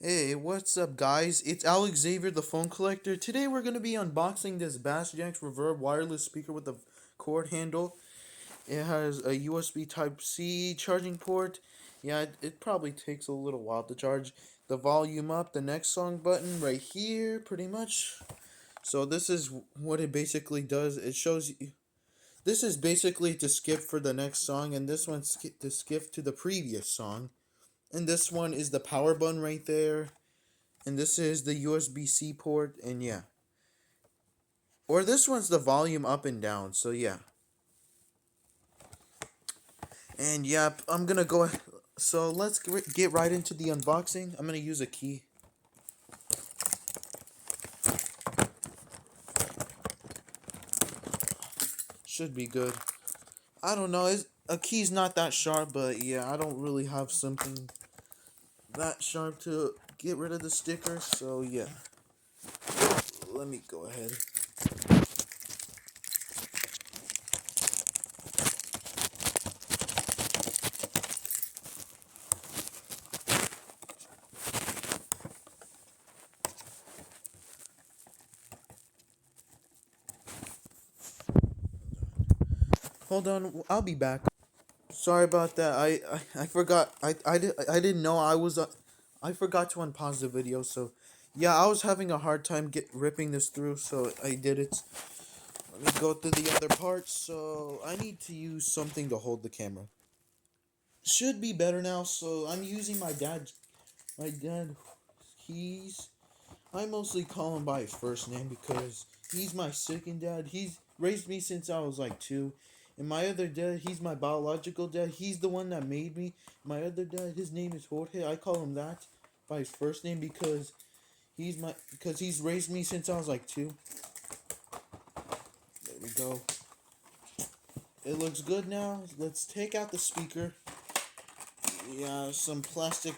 Hey, what's up, guys? It's Alex Xavier, the phone collector. Today we're going to be unboxing this JAXX REVERB wireless speaker with a cord handle. It has a USB Type-C charging port. Yeah, it probably takes a little while to charge. The volume up, the next song button right here, pretty much. So this is what it basically does. It shows you. This is basically to skip for the next song, and this one's to skip to the previous song. And this one is the power button right there. And this is the USB-C port, and yeah. Or this one's the volume up and down, so yeah. And yeah, I'm gonna go, so let's get right into the unboxing. I'm gonna use a key. Should be good. I don't know, a key's not that sharp, but yeah, I don't really have something that sharp to get rid of the sticker, so yeah. Let me go ahead. Hold on, I'll be back. Sorry about that. I forgot. I didn't know I was. I forgot to unpause the video. So, yeah, I was having a hard time ripping this through. So I did it. Let me go through the other parts. So I need to use something to hold the camera. Should be better now. So I'm using my dad. My dad. He's. I mostly call him by his first name because he's my second dad. He's raised me since I was like 2. And my other dad, he's my biological dad. He's the one that made me. My other dad, his name is Jorge. I call him that by his first name because he's raised me since I was like 2. There we go. It looks good now. Let's take out the speaker. Yeah, some plastic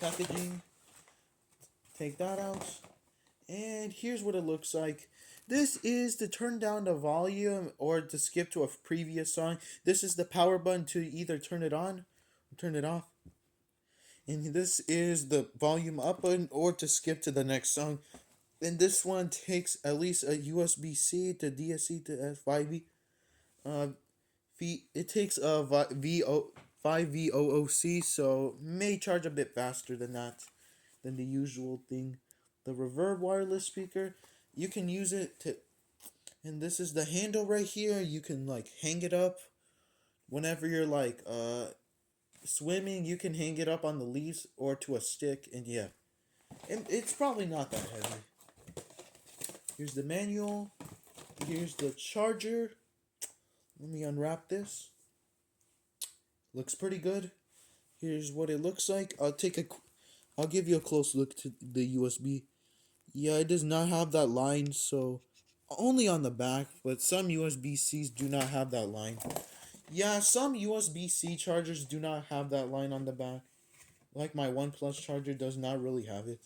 packaging. Take that out. And here's what it looks like. This is to turn down the volume or to skip to a previous song. This is the power button to either turn it on or turn it off. And this is the volume up button or to skip to the next song. And this one takes at least a USB-C to DSC to S5V. It takes a VO 5VOOC, so may charge a bit faster than that, than the usual thing. The Reverb wireless speaker, you can use it to, and this is the handle right here. You can like hang it up whenever you're like swimming. You can hang it up on the leaves or to a stick, and yeah, and it's probably not that heavy. Here's the manual. Here's the charger. Let me unwrap this. Looks pretty good. Here's what it looks like. I'll give you a close look to the USB. Yeah, it does not have that line, so only on the back, but some USB-Cs do not have that line. Yeah, some USB-C chargers do not have that line on the back. Like my OnePlus charger does not really have it.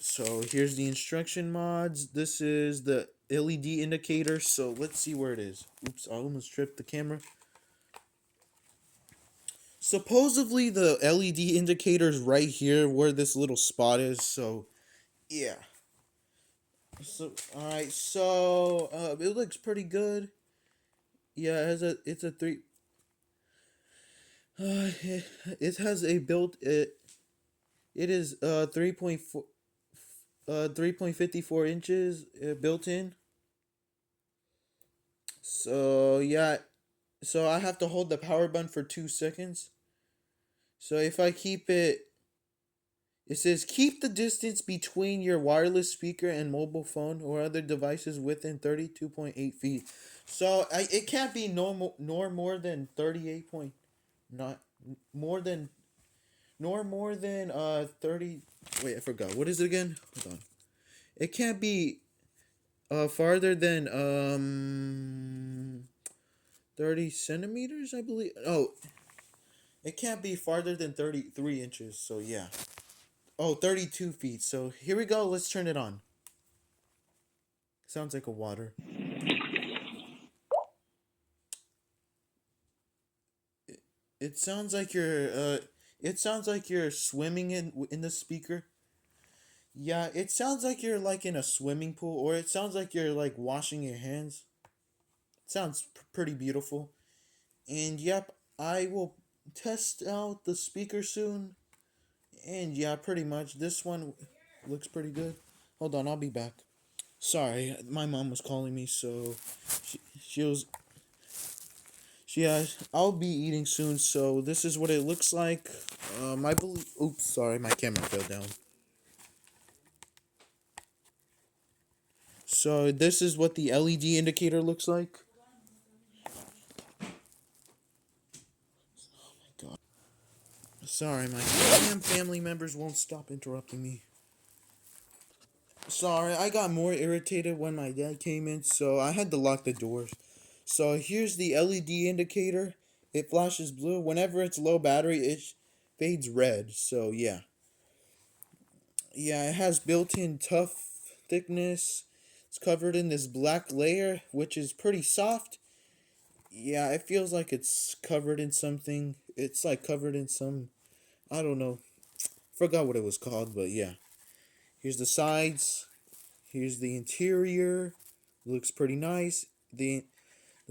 So here's the instruction mods. This is the LED indicator, so let's see where it is. Oops, I almost tripped the camera. Supposedly the LED indicator is right here where this little spot is, so yeah. So alright, so it looks pretty good. Yeah, it's a three. It has a built it is 3.54 inches built in. So yeah, so I have to hold the power button for 2 seconds. So if I keep it, it says keep the distance between your wireless speaker and mobile phone or other devices within 32.8 feet. So it can't be nor more than 38 point, not more than nor more than 30. Wait, I forgot. What is it again? Hold on. It can't be farther than 30 centimeters, I believe. Oh, it can't be farther than 33 inches. So yeah. Oh, 32 feet. So here we go. Let's turn it on. Sounds like a water. It sounds like you're It sounds like you're swimming in the speaker. Yeah, it sounds like you're like in a swimming pool, or it sounds like you're like washing your hands. It sounds pretty beautiful. And yep, I will test out the speaker soon. And yeah, pretty much this one looks pretty good. Hold on, I'll be back. Sorry, my mom was calling me, so she was I'll be eating soon, so this is what it looks like. I believe. Oops, sorry, my camera fell down. So this is what the LED indicator looks like. God. Sorry, my damn family members won't stop interrupting me. Sorry, I got more irritated when my dad came in, so I had to lock the doors. So here's the LED indicator. It flashes blue. Whenever it's low battery, it fades red. So yeah. Yeah, it has built-in tough thickness. It's covered in this black layer, which is pretty soft. Yeah, it feels like it's covered in something. It's like covered in some, I don't know. Forgot what it was called, but yeah. Here's the sides. Here's the interior. Looks pretty nice. The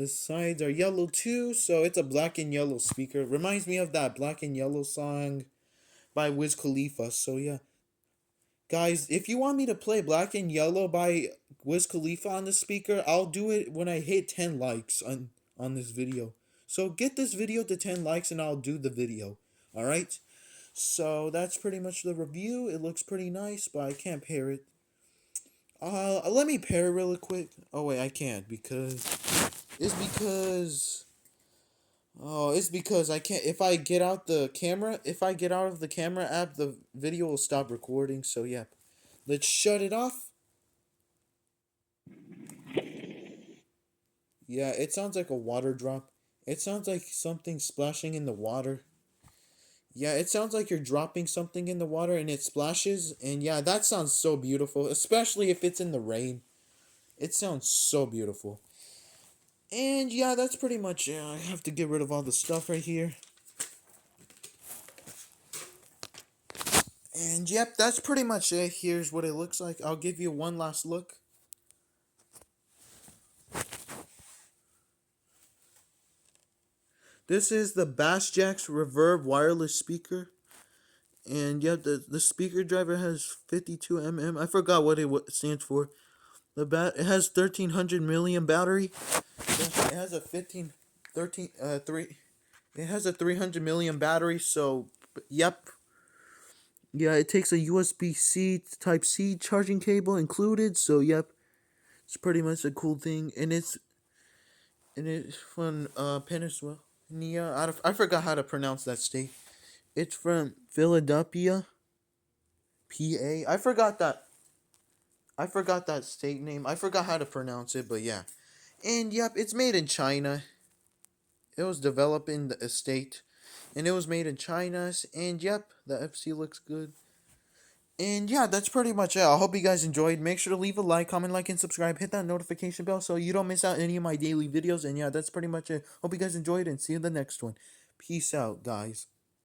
sides are yellow too, so it's a black and yellow speaker. Reminds me of that black and yellow song by Wiz Khalifa. So yeah. Guys, if you want me to play Black and Yellow by Wiz Khalifa on the speaker, I'll do it when I hit 10 likes on this video. So get this video to 10 likes and I'll do the video. Alright? So that's pretty much the review. It looks pretty nice, but I can't pair it. Let me pair it really quick. Oh wait, I can't because it's because I can't. If I get out of the camera app, the video will stop recording. So yeah, let's shut it off. Yeah, it sounds like a water drop. It sounds like something splashing in the water. Yeah, it sounds like you're dropping something in the water and it splashes. And yeah, that sounds so beautiful, especially if it's in the rain. It sounds so beautiful. And yeah, that's pretty much it. I have to get rid of all the stuff right here. And yep, that's pretty much it. Here's what it looks like. I'll give you one last look. This is the JAXX REVERB wireless speaker. And yeah, the speaker driver has 52 mm. I forgot what it stands for. It has 1300 milliamp battery. It has a 300 milliamp battery, so yep. Yeah, it takes a USB-C Type-C charging cable included, so yep. It's pretty much a cool thing, and it's from Pennsylvania. I forgot how to pronounce that state. It's from Philadelphia, PA. I forgot that state name. I forgot how to pronounce it, but yeah. And yep, it's made in China. It was developed in the state, and it was made in China. And yep, the FC looks good. And yeah, that's pretty much it. I hope you guys enjoyed. Make sure to leave a like, comment, and subscribe. Hit that notification bell so you don't miss out any of my daily videos. And yeah, that's pretty much it. Hope you guys enjoyed and see you in the next one. Peace out, guys.